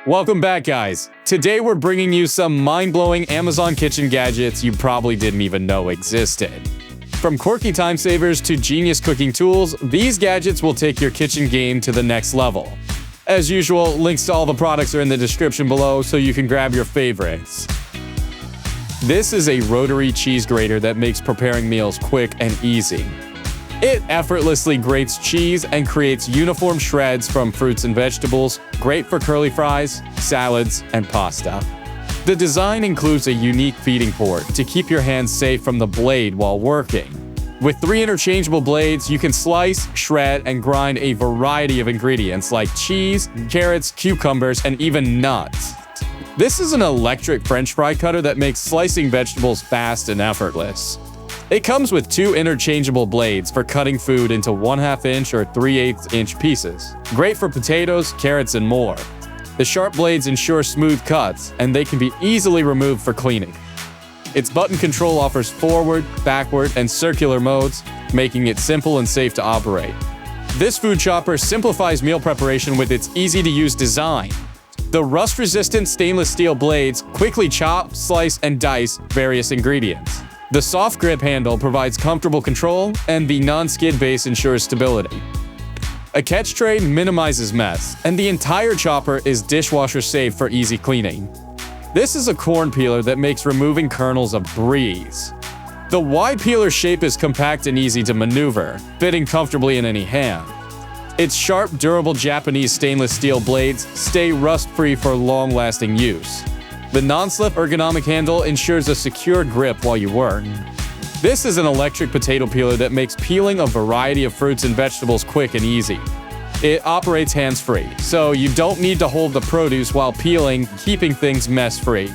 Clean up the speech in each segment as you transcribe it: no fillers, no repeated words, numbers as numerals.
Welcome back, guys. Today we're bringing you some mind-blowing Amazon kitchen gadgets you probably didn't even know existed. From quirky time savers to genius cooking tools, these gadgets will take your kitchen game to the next level. As usual, links to all the products are in the description below so you can grab your favorites. This is a rotary cheese grater that makes preparing meals quick and easy. It effortlessly grates cheese and creates uniform shreds from fruits and vegetables, great for curly fries, salads, and pasta. The design includes a unique feeding port to keep your hands safe from the blade while working. With 3 interchangeable blades, you can slice, shred, and grind a variety of ingredients like cheese, carrots, cucumbers, and even nuts. This is an electric French fry cutter that makes slicing vegetables fast and effortless. It comes with 2 interchangeable blades for cutting food into 1/2 inch or 3/8 inch pieces. Great for potatoes, carrots, and more. The sharp blades ensure smooth cuts, and they can be easily removed for cleaning. Its button control offers forward, backward, and circular modes, making it simple and safe to operate. This food chopper simplifies meal preparation with its easy-to-use design. The rust-resistant stainless steel blades quickly chop, slice, and dice various ingredients. The soft grip handle provides comfortable control, and the non-skid base ensures stability. A catch tray minimizes mess, and the entire chopper is dishwasher safe for easy cleaning. This is a corn peeler that makes removing kernels a breeze. The wide peeler shape is compact and easy to maneuver, fitting comfortably in any hand. Its sharp, durable Japanese stainless steel blades stay rust-free for long-lasting use. The non-slip ergonomic handle ensures a secure grip while you work. This is an electric potato peeler that makes peeling a variety of fruits and vegetables quick and easy. It operates hands-free, so you don't need to hold the produce while peeling, keeping things mess-free.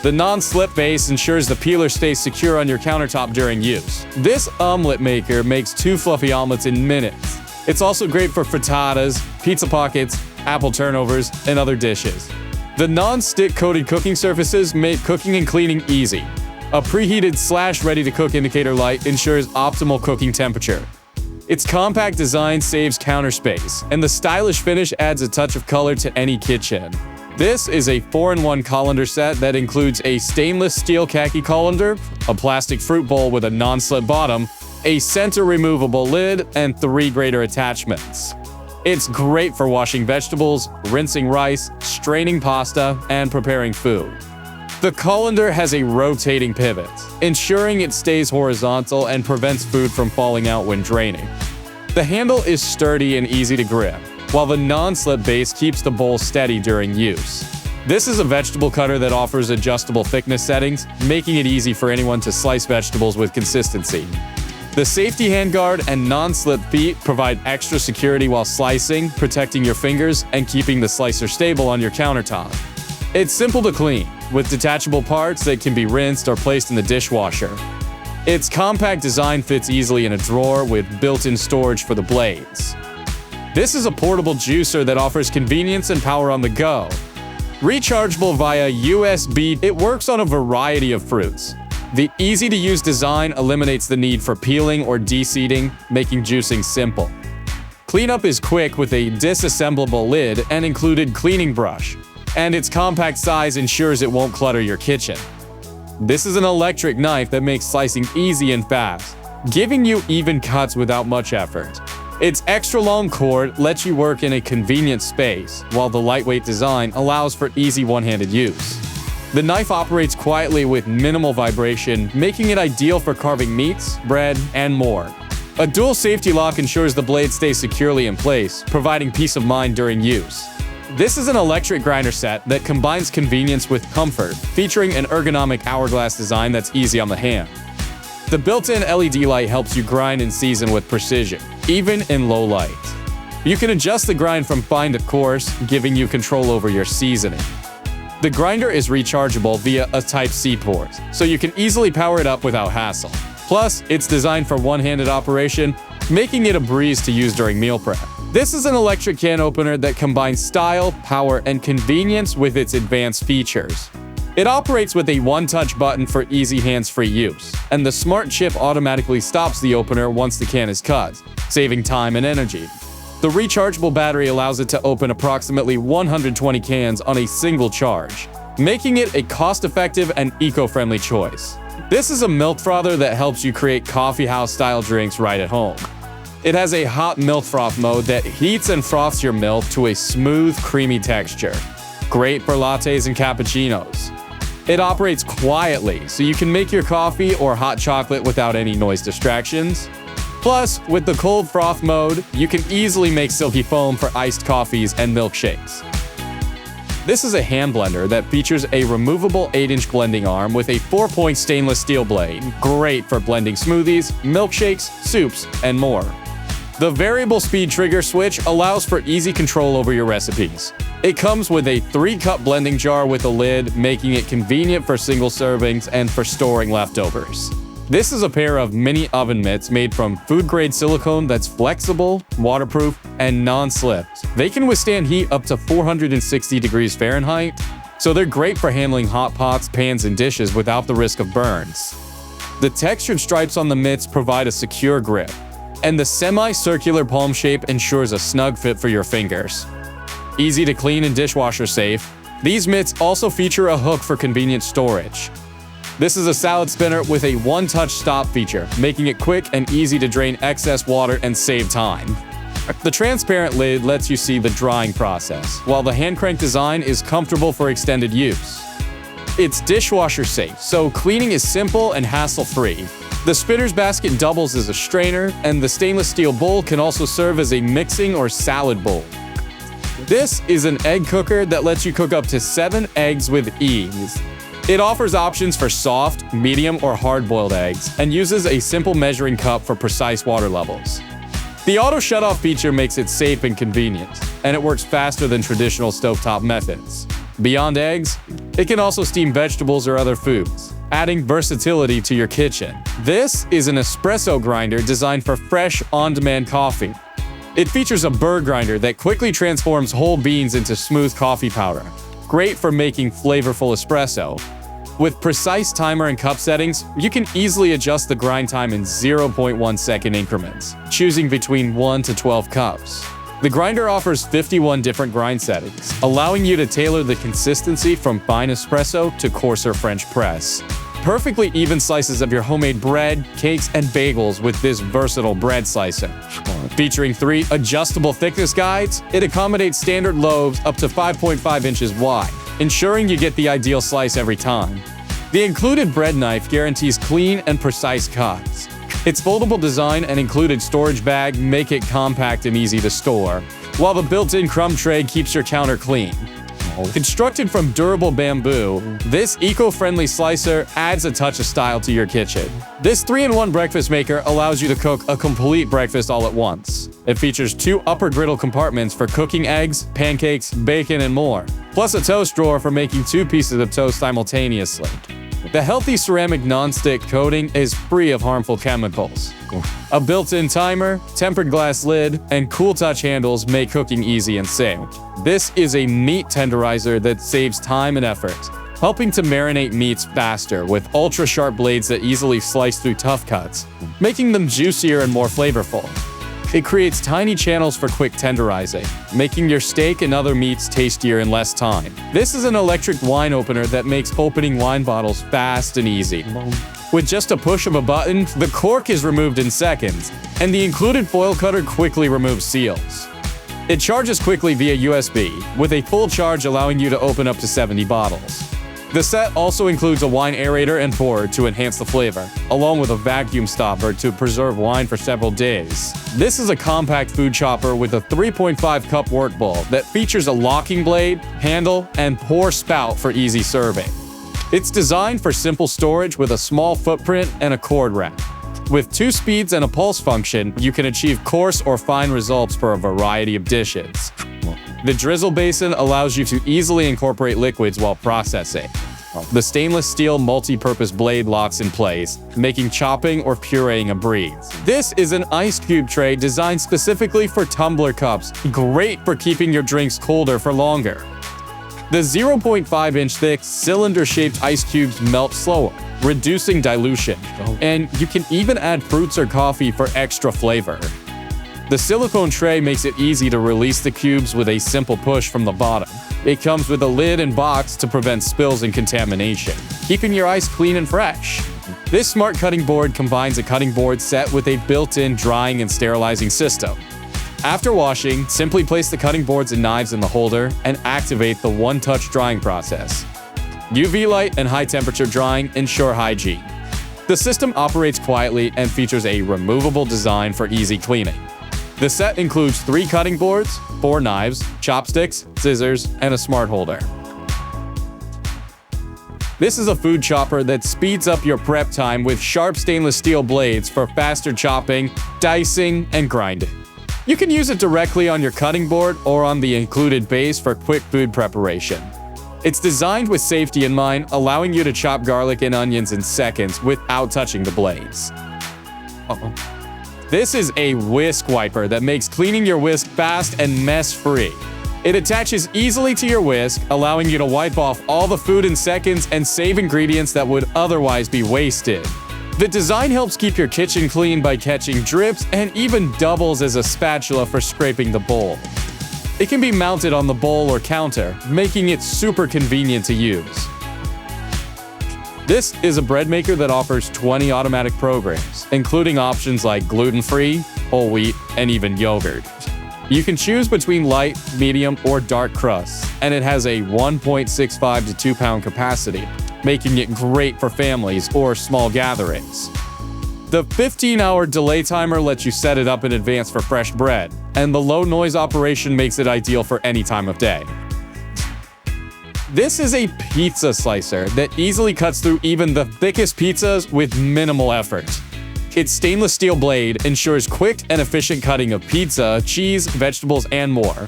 The non-slip base ensures the peeler stays secure on your countertop during use. This omelet maker makes 2 fluffy omelets in minutes. It's also great for frittatas, pizza pockets, apple turnovers, and other dishes. The non-stick coated cooking surfaces make cooking and cleaning easy. A preheated /ready-to-cook indicator light ensures optimal cooking temperature. Its compact design saves counter space, and the stylish finish adds a touch of color to any kitchen. This is a 4-in-1 colander set that includes a stainless steel khaki colander, a plastic fruit bowl with a non-slip bottom, a center removable lid, and 3 grater attachments. It's great for washing vegetables, rinsing rice, straining pasta, and preparing food. The colander has a rotating pivot, ensuring it stays horizontal and prevents food from falling out when draining. The handle is sturdy and easy to grip, while the non-slip base keeps the bowl steady during use. This is a vegetable cutter that offers adjustable thickness settings, making it easy for anyone to slice vegetables with consistency. The safety handguard and non-slip feet provide extra security while slicing, protecting your fingers, and keeping the slicer stable on your countertop. It's simple to clean, with detachable parts that can be rinsed or placed in the dishwasher. Its compact design fits easily in a drawer with built-in storage for the blades. This is a portable juicer that offers convenience and power on the go. Rechargeable via USB, it works on a variety of fruits. The easy-to-use design eliminates the need for peeling or de-seeding, making juicing simple. Cleanup is quick with a disassemblable lid and included cleaning brush, and its compact size ensures it won't clutter your kitchen. This is an electric knife that makes slicing easy and fast, giving you even cuts without much effort. Its extra-long cord lets you work in a convenient space, while the lightweight design allows for easy one-handed use. The knife operates quietly with minimal vibration, making it ideal for carving meats, bread, and more. A dual safety lock ensures the blade stays securely in place, providing peace of mind during use. This is an electric grinder set that combines convenience with comfort, featuring an ergonomic hourglass design that's easy on the hand. The built-in LED light helps you grind and season with precision, even in low light. You can adjust the grind from fine to coarse, giving you control over your seasoning. The grinder is rechargeable via a Type-C port, so you can easily power it up without hassle. Plus, it's designed for one-handed operation, making it a breeze to use during meal prep. This is an electric can opener that combines style, power, and convenience with its advanced features. It operates with a one-touch button for easy hands-free use, and the smart chip automatically stops the opener once the can is cut, saving time and energy. The rechargeable battery allows it to open approximately 120 cans on a single charge, making it a cost-effective and eco-friendly choice. This is a milk frother that helps you create coffeehouse-style drinks right at home. It has a hot milk froth mode that heats and froths your milk to a smooth, creamy texture. Great for lattes and cappuccinos. It operates quietly, so you can make your coffee or hot chocolate without any noise distractions. Plus, with the cold froth mode, you can easily make silky foam for iced coffees and milkshakes. This is a hand blender that features a removable 8-inch blending arm with a 4-point stainless steel blade, great for blending smoothies, milkshakes, soups, and more. The variable speed trigger switch allows for easy control over your recipes. It comes with a 3-cup blending jar with a lid, making it convenient for single servings and for storing leftovers. This is a pair of mini oven mitts made from food-grade silicone that's flexible, waterproof, and non-slip. They can withstand heat up to 460 degrees Fahrenheit, so they're great for handling hot pots, pans, and dishes without the risk of burns. The textured stripes on the mitts provide a secure grip, and the semi-circular palm shape ensures a snug fit for your fingers. Easy to clean and dishwasher safe, these mitts also feature a hook for convenient storage. This is a salad spinner with a one-touch stop feature, making it quick and easy to drain excess water and save time. The transparent lid lets you see the drying process, while the hand-crank design is comfortable for extended use. It's dishwasher safe, so cleaning is simple and hassle-free. The spinner's basket doubles as a strainer, and the stainless steel bowl can also serve as a mixing or salad bowl. This is an egg cooker that lets you cook up to 7 eggs with ease. It offers options for soft, medium, or hard-boiled eggs, and uses a simple measuring cup for precise water levels. The auto shutoff feature makes it safe and convenient, and it works faster than traditional stovetop methods. Beyond eggs, it can also steam vegetables or other foods, adding versatility to your kitchen. This is an espresso grinder designed for fresh, on-demand coffee. It features a burr grinder that quickly transforms whole beans into smooth coffee powder, great for making flavorful espresso. With precise timer and cup settings, you can easily adjust the grind time in 0.1 second increments, choosing between 1 to 12 cups. The grinder offers 51 different grind settings, allowing you to tailor the consistency from fine espresso to coarser French press. Perfectly even slices of your homemade bread, cakes, and bagels with this versatile bread slicer. Featuring 3 adjustable thickness guides, it accommodates standard loaves up to 5.5 inches wide, ensuring you get the ideal slice every time. The included bread knife guarantees clean and precise cuts. Its foldable design and included storage bag make it compact and easy to store, while the built-in crumb tray keeps your counter clean. Constructed from durable bamboo, this eco-friendly slicer adds a touch of style to your kitchen. This 3-in-1 breakfast maker allows you to cook a complete breakfast all at once. It features 2 upper griddle compartments for cooking eggs, pancakes, bacon, and more, plus a toast drawer for making 2 pieces of toast simultaneously. The healthy ceramic non-stick coating is free of harmful chemicals. A built-in timer, tempered glass lid, and cool touch handles make cooking easy and safe. This is a meat tenderizer that saves time and effort, helping to marinate meats faster with ultra-sharp blades that easily slice through tough cuts, making them juicier and more flavorful. It creates tiny channels for quick tenderizing, making your steak and other meats tastier in less time. This is an electric wine opener that makes opening wine bottles fast and easy. With just a push of a button, the cork is removed in seconds, and the included foil cutter quickly removes seals. It charges quickly via USB, with a full charge allowing you to open up to 70 bottles. The set also includes a wine aerator and pourer to enhance the flavor, along with a vacuum stopper to preserve wine for several days. This is a compact food chopper with a 3.5 cup work bowl that features a locking blade, handle, and pour spout for easy serving. It's designed for simple storage with a small footprint and a cord wrap. With 2 speeds and a pulse function, you can achieve coarse or fine results for a variety of dishes. The drizzle basin allows you to easily incorporate liquids while processing. The stainless steel multi-purpose blade locks in place, making chopping or pureeing a breeze. This is an ice cube tray designed specifically for tumbler cups, great for keeping your drinks colder for longer. The 0.5-inch thick, cylinder-shaped ice cubes melt slower, reducing dilution, and you can even add fruits or coffee for extra flavor. The silicone tray makes it easy to release the cubes with a simple push from the bottom. It comes with a lid and box to prevent spills and contamination, keeping your ice clean and fresh. This smart cutting board combines a cutting board set with a built-in drying and sterilizing system. After washing, simply place the cutting boards and knives in the holder and activate the one-touch drying process. UV light and high-temperature drying ensure hygiene. The system operates quietly and features a removable design for easy cleaning. The set includes 3 cutting boards, 4 knives, chopsticks, scissors, and a smart holder. This is a food chopper that speeds up your prep time with sharp stainless steel blades for faster chopping, dicing, and grinding. You can use it directly on your cutting board or on the included base for quick food preparation. It's designed with safety in mind, allowing you to chop garlic and onions in seconds without touching the blades. This is a whisk wiper that makes cleaning your whisk fast and mess-free. It attaches easily to your whisk, allowing you to wipe off all the food in seconds and save ingredients that would otherwise be wasted. The design helps keep your kitchen clean by catching drips and even doubles as a spatula for scraping the bowl. It can be mounted on the bowl or counter, making it super convenient to use. This is a bread maker that offers 20 automatic programs, including options like gluten-free, whole wheat, and even yogurt. You can choose between light, medium, or dark crusts, and it has a 1.65 to 2 pound capacity, making it great for families or small gatherings. The 15-hour delay timer lets you set it up in advance for fresh bread, and the low-noise operation makes it ideal for any time of day. This is a pizza slicer that easily cuts through even the thickest pizzas with minimal effort. Its stainless steel blade ensures quick and efficient cutting of pizza, cheese, vegetables, and more.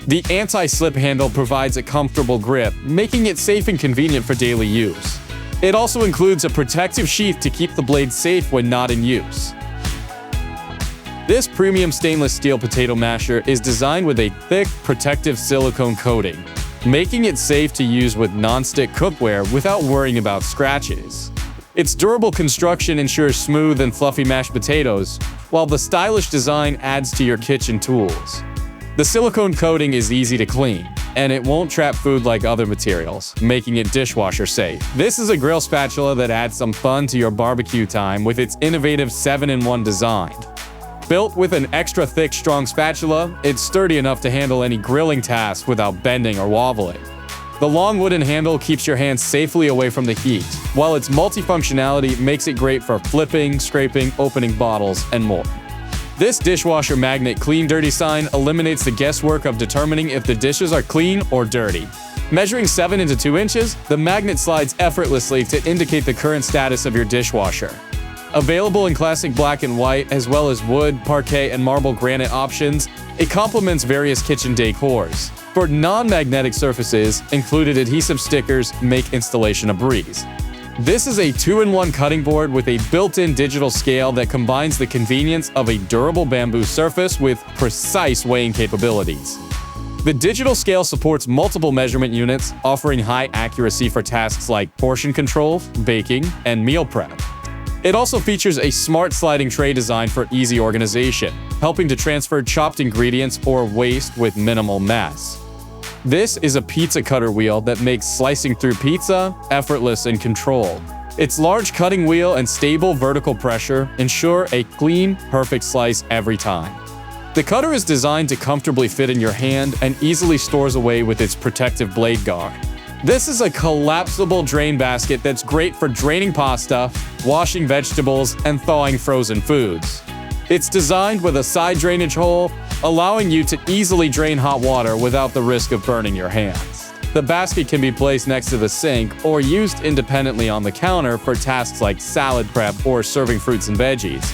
The anti-slip handle provides a comfortable grip, making it safe and convenient for daily use. It also includes a protective sheath to keep the blade safe when not in use. This premium stainless steel potato masher is designed with a thick, protective silicone coating, making it safe to use with non-stick cookware without worrying about scratches. Its durable construction ensures smooth and fluffy mashed potatoes, while the stylish design adds to your kitchen tools. The silicone coating is easy to clean, and it won't trap food like other materials, making it dishwasher safe. This is a grill spatula that adds some fun to your barbecue time with its innovative 7-in-1 design. Built with an extra thick, strong spatula, it's sturdy enough to handle any grilling tasks without bending or wobbling. The long wooden handle keeps your hands safely away from the heat, while its multifunctionality makes it great for flipping, scraping, opening bottles, and more. This dishwasher magnet clean dirty sign eliminates the guesswork of determining if the dishes are clean or dirty. Measuring 7 into 2 inches, the magnet slides effortlessly to indicate the current status of your dishwasher. Available in classic black and white, as well as wood, parquet, and marble granite options, it complements various kitchen decors. For non-magnetic surfaces, included adhesive stickers make installation a breeze. This is a 2-in-1 cutting board with a built-in digital scale that combines the convenience of a durable bamboo surface with precise weighing capabilities. The digital scale supports multiple measurement units, offering high accuracy for tasks like portion control, baking, and meal prep. It also features a smart sliding tray design for easy organization, helping to transfer chopped ingredients or waste with minimal mess. This is a pizza cutter wheel that makes slicing through pizza effortless and controlled. Its large cutting wheel and stable vertical pressure ensure a clean, perfect slice every time. The cutter is designed to comfortably fit in your hand and easily stores away with its protective blade guard. This is a collapsible drain basket that's great for draining pasta, washing vegetables, and thawing frozen foods. It's designed with a side drainage hole, allowing you to easily drain hot water without the risk of burning your hands. The basket can be placed next to the sink or used independently on the counter for tasks like salad prep or serving fruits and veggies.